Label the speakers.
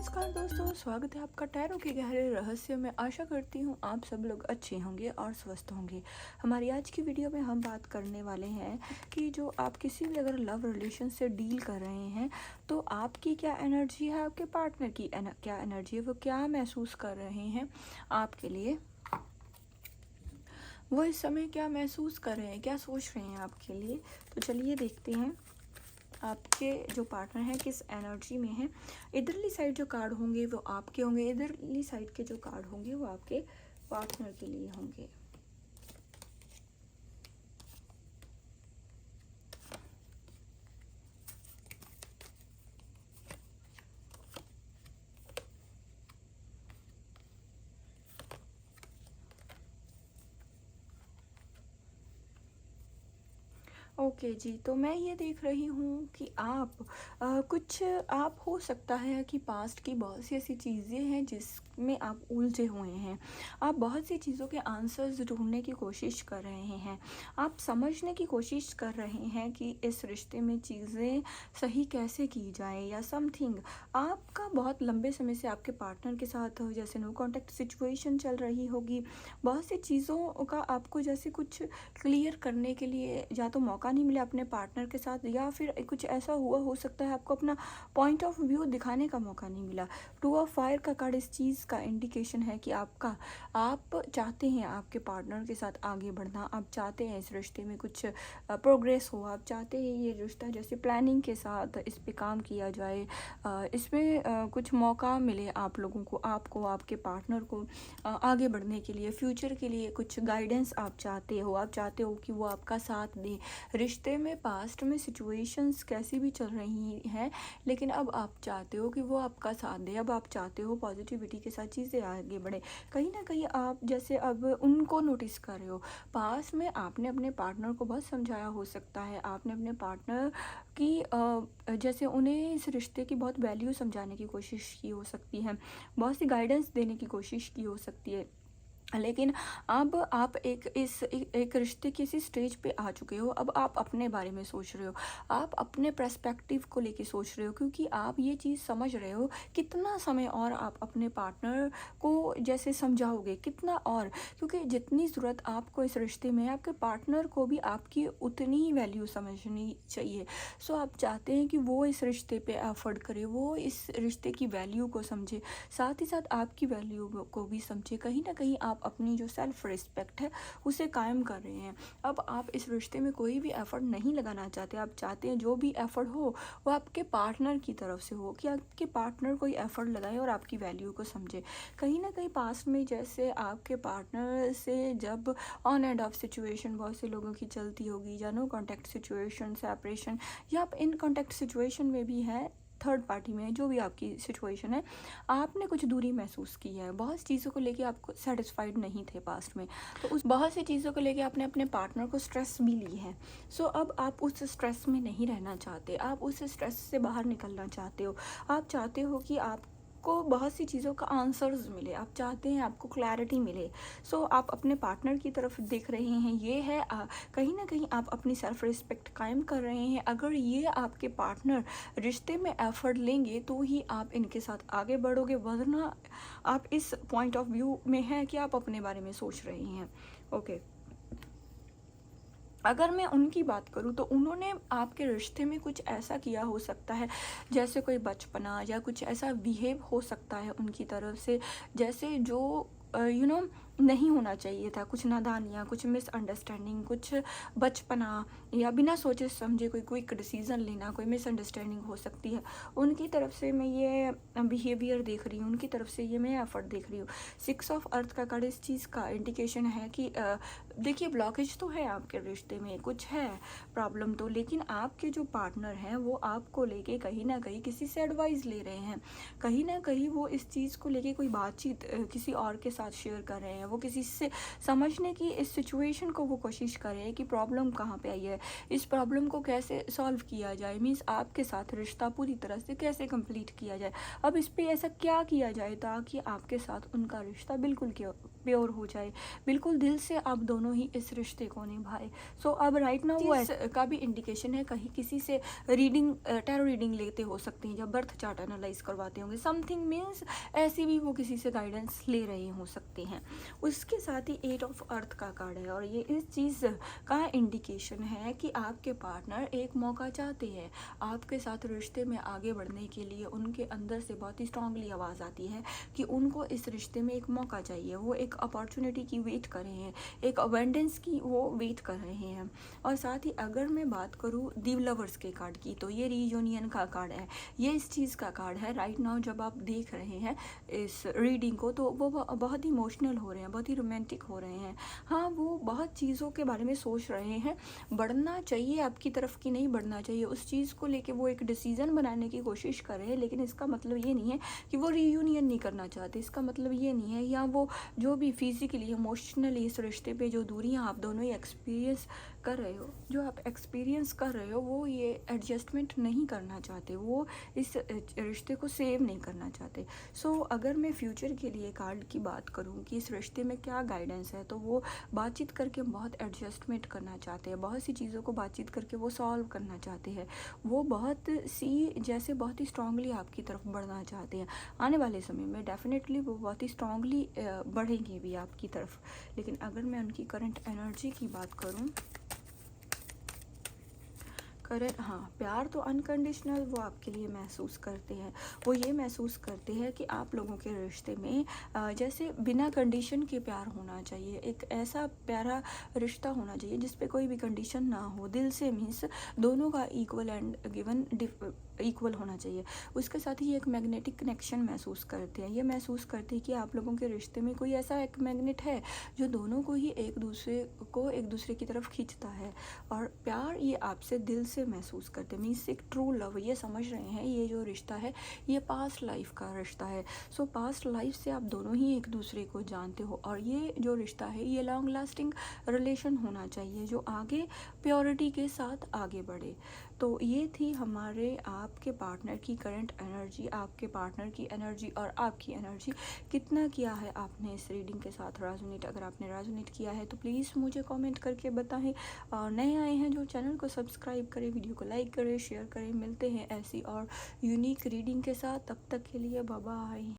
Speaker 1: नमस्कार दोस्तों, स्वागत है आपका टैरो के गहरे रहस्य में। आशा करती हूँ आप सब लोग अच्छे होंगे और स्वस्थ होंगे। हमारी आज की वीडियो में हम बात करने वाले हैं कि जो आप किसी भी अगर लव रिलेशन से डील कर रहे हैं तो आपकी क्या एनर्जी है, आपके पार्टनर की क्या एनर्जी है, वो क्या महसूस कर रहे हैं आपके लिए, वो इस समय क्या महसूस कर रहे हैं, क्या सोच रहे हैं आपके लिए। तो चलिए देखते हैं आपके जो पार्टनर हैं किस एनर्जी में हैं। इधरली साइड जो कार्ड होंगे वो आपके होंगे, इधरली साइड के जो कार्ड होंगे वो आपके पार्टनर के लिए होंगे। ओके जी, तो मैं ये देख रही हूँ कि आप कुछ आप हो सकता है कि पास्ट की बहुत सी ऐसी चीज़ें हैं जिसमें आप उलझे हुए हैं। आप बहुत सी चीज़ों के आंसर्स ढूंढने की कोशिश कर रहे हैं। आप समझने की कोशिश कर रहे हैं कि इस रिश्ते में चीज़ें सही कैसे की जाए या समथिंग। आपका बहुत लंबे समय से आपके पार्टनर के साथ जैसे नो कांटेक्ट सिचुएशन चल रही होगी। बहुत सी चीज़ों का आपको जैसे कुछ क्लियर करने के लिए या तो मौका नहीं मिला अपने पार्टनर के साथ, या फिर कुछ ऐसा हुआ हो सकता है आपको अपना पॉइंट ऑफ व्यू दिखाने का मौका नहीं मिला। टू ऑफ फायर का कार्ड इस चीज़ का इंडिकेशन है कि आप चाहते हैं आपके पार्टनर के साथ आगे बढ़ना, आप चाहते हैं इस रिश्ते में कुछ प्रोग्रेस हो, आप चाहते हैं ये रिश्ता जैसे प्लानिंग के साथ इस पे काम किया जाए, इसमें कुछ मौका मिले आप लोगों को, आपको, आपके पार्टनर को आगे बढ़ने के लिए, फ्यूचर के लिए कुछ गाइडेंस आप चाहते हो। आप चाहते हो कि वो आपका साथ दे। रिश्ते में पास्ट में सिचुएशंस कैसी भी चल रही हैं, लेकिन अब आप चाहते हो कि वो आपका साथ दे। अब आप चाहते हो पॉजिटिविटी के साथ चीज़ें आगे बढ़े। कहीं ना कहीं आप जैसे अब उनको नोटिस कर रहे हो। पास्ट में आपने अपने पार्टनर को बहुत समझाया हो सकता है, आपने अपने पार्टनर की जैसे उन्हें इस रिश्ते की बहुत वैल्यू समझाने की कोशिश की हो सकती है, बहुत सी गाइडेंस देने की कोशिश की हो सकती है। लेकिन अब आप एक रिश्ते की इसी स्टेज पे आ चुके हो। अब आप अपने बारे में सोच रहे हो, आप अपने पर्सपेक्टिव को लेके सोच रहे हो, क्योंकि आप ये चीज़ समझ रहे हो कितना समय और आप अपने पार्टनर को जैसे समझाओगे, कितना और, क्योंकि जितनी ज़रूरत आपको इस रिश्ते में है आपके पार्टनर को भी आपकी उतनी ही वैल्यू समझनी चाहिए। सो आप चाहते हैं कि वो इस रिश्ते पे एफर्ट करे, वो इस रिश्ते की वैल्यू को समझे, साथ ही साथ आपकी वैल्यू को भी समझे। कहीं ना कहीं आप अपनी जो सेल्फ रिस्पेक्ट है उसे कायम कर रहे हैं। अब आप इस रिश्ते में कोई भी एफर्ट नहीं लगाना चाहते। आप चाहते हैं जो भी एफर्ट हो वो आपके पार्टनर की तरफ से हो, कि आपके पार्टनर कोई एफर्ट लगाए और आपकी वैल्यू को समझे। कहीं ना कहीं पास्ट में जैसे आपके पार्टनर से जब ऑन एंड ऑफ सिचुएशन बहुत से लोगों की चलती होगी, या नो कॉन्टैक्ट सिचुएशन, सेपरेशन, या आप इन कॉन्टैक्ट सिचुएशन में भी हैं, थर्ड पार्टी में, जो भी आपकी सिचुएशन है, आपने कुछ दूरी महसूस की है। बहुत सी चीज़ों को लेके आप सेटिस्फाइड नहीं थे पास्ट में, तो उस बहुत सी चीज़ों को लेके आपने अपने पार्टनर को स्ट्रेस भी ली है। सो अब आप उस स्ट्रेस में नहीं रहना चाहते, आप उस स्ट्रेस से बाहर निकलना चाहते हो। आप चाहते हो कि आपको बहुत सी चीज़ों का आंसर्स मिले, आप चाहते हैं आपको क्लैरिटी मिले। सो आप अपने पार्टनर की तरफ देख रहे हैं। ये है कहीं ना कहीं आप अपनी सेल्फ रिस्पेक्ट कायम कर रहे हैं। अगर ये आपके पार्टनर रिश्ते में एफर्ट लेंगे तो ही आप इनके साथ आगे बढ़ोगे, वरना आप इस पॉइंट ऑफ व्यू में हैं कि आप अपने बारे में सोच रहे हैं। ओके, अगर मैं उनकी बात करूँ तो उन्होंने आपके रिश्ते में कुछ ऐसा किया हो सकता है, जैसे कोई बचपना या कुछ ऐसा बिहेव हो सकता है उनकी तरफ से, जैसे जो नहीं होना चाहिए था। कुछ नादानियाँ, कुछ मिसअंडरस्टैंडिंग, कुछ बचपना, या बिना सोचे समझे कोई क्विक डिसीज़न लेना, कोई मिसअंडरस्टैंडिंग हो सकती है। उनकी तरफ से मैं ये बिहेवियर देख रही हूँ, उनकी तरफ से ये मैं एफर्ट देख रही हूँ। 6 ऑफ अर्थ का कार्ड इस चीज़ का इंडिकेशन है कि देखिए, ब्लॉकेज तो है आपके रिश्ते में, कुछ है प्रॉब्लम तो, लेकिन आपके जो पार्टनर हैं वो आपको लेके कहीं ना कहीं किसी से एडवाइस ले रहे हैं। कहीं ना कहीं वो इस चीज़ को लेके कोई बातचीत किसी और के साथ शेयर कर रहे हैं। वो किसी से समझने की, इस सिचुएशन को वो कोशिश कर रहे हैं कि प्रॉब्लम कहाँ पे आई है, इस प्रॉब्लम को कैसे सॉल्व किया जाए, मीन्स आपके साथ रिश्ता पूरी तरह से कैसे कंप्लीट किया जाए। अब इस पे ऐसा क्या किया जाए ताकि आपके साथ उनका रिश्ता प्योर हो जाए, बिल्कुल दिल से आप दोनों ही इस रिश्ते को निभाए। सो अब राइट नाउ वो का भी इंडिकेशन है, कहीं किसी से रीडिंग, टैरो रीडिंग लेते हो सकते हैं, या बर्थ चार्ट एनालाइज करवाते होंगे, समथिंग मीन्स ऐसी भी वो किसी से गाइडेंस ले रहे हो सकते हैं। उसके साथ ही 8 ऑफ अर्थ का कार्ड है, और ये इस चीज़ का इंडिकेशन है कि आपके पार्टनर एक मौका चाहते हैं आपके साथ रिश्ते में आगे बढ़ने के लिए। उनके अंदर से बहुत ही स्ट्रांगली आवाज़ आती है कि उनको इस रिश्ते में एक मौका चाहिए, वो एक अपॉर्चुनिटी की वेट कर रहे हैं, एक अबेंडेंस की वो वेट कर रहे हैं। और साथ ही अगर मैं बात करूँ दी लवर्स के कार्ड की, तो ये रीयूनियन का कार्ड है, ये इस चीज़ का कार्ड है। राइट नाउ जब आप देख रहे हैं इस रीडिंग को, तो वो बहुत ही इमोशनल हो रहे हैं, बहुत ही रोमांटिक हो रहे हैं। हाँ, वो बहुत चीज़ों के बारे में सोच रहे हैं, बढ़ना चाहिए आपकी तरफ कि नहीं बढ़ना चाहिए, उस चीज़ को लेके वो एक डिसीज़न बनाने की कोशिश कर रहे हैं। लेकिन इसका मतलब ये नहीं है कि वो रीयूनियन नहीं करना चाहते, इसका मतलब ये नहीं है, या वो जो भी फिजिकली इमोशनली इस रिश्ते पे जो दूरियां आप दोनों ही एक्सपीरियंस कर रहे हो, जो आप एक्सपीरियंस कर रहे हो, वो ये एडजस्टमेंट नहीं करना चाहते, वो इस रिश्ते को सेव नहीं करना चाहते। सो अगर मैं फ्यूचर के लिए कार्ड की बात करूँ कि इस रिश्ते में क्या गाइडेंस है, तो वो बातचीत करके बहुत एडजस्टमेंट करना चाहते हैं, बहुत सी चीज़ों को बातचीत करके वो सॉल्व करना चाहते हैं, वो बहुत बहुत ही स्ट्रांगली आपकी तरफ बढ़ना चाहते हैं। आने वाले समय में डेफिनेटली वो बहुत ही स्ट्रांगली बढ़ेंगे भी आपकी तरफ। लेकिन अगर मैं उनकी करंट एनर्जी की बात करूँ, हाँ, प्यार तो अनकंडीशनल वो आपके लिए महसूस करते हैं। वो ये महसूस करते हैं कि आप लोगों के रिश्ते में जैसे बिना कंडीशन के प्यार होना चाहिए, एक ऐसा प्यारा रिश्ता होना चाहिए जिस पे कोई भी कंडीशन ना हो, दिल से मीन्स दोनों का इक्वल एंड गिवन इक्वल होना चाहिए। उसके साथ ही एक मैग्नेटिक कनेक्शन महसूस करते हैं, ये महसूस करते हैं कि आप लोगों के रिश्ते में कोई ऐसा एक मैग्नेट है जो दोनों को ही एक दूसरे की तरफ खींचता है। और प्यार ये आपसे दिल से महसूस करते हैं, मीन्स एक ट्रू लव, ये समझ रहे हैं ये जो रिश्ता है ये पास्ट लाइफ का रिश्ता है। सो पास्ट लाइफ से आप दोनों ही एक दूसरे को जानते हो, और ये जो रिश्ता है ये लॉन्ग लास्टिंग रिलेशन होना चाहिए जो आगे प्योरिटी के साथ आगे बढ़े। तो ये थी हमारे आपके पार्टनर की करंट एनर्जी, आपके पार्टनर की एनर्जी और आपकी एनर्जी। कितना किया है आपने इस रीडिंग के साथ रेजोनेट? अगर आपने रेजोनेट किया है तो प्लीज़ मुझे कमेंट करके बताएं, और नए आए हैं जो चैनल को सब्सक्राइब करें, वीडियो को लाइक करें, शेयर करें। मिलते हैं ऐसी और यूनिक रीडिंग के साथ, तब तक के लिए बाय बाय।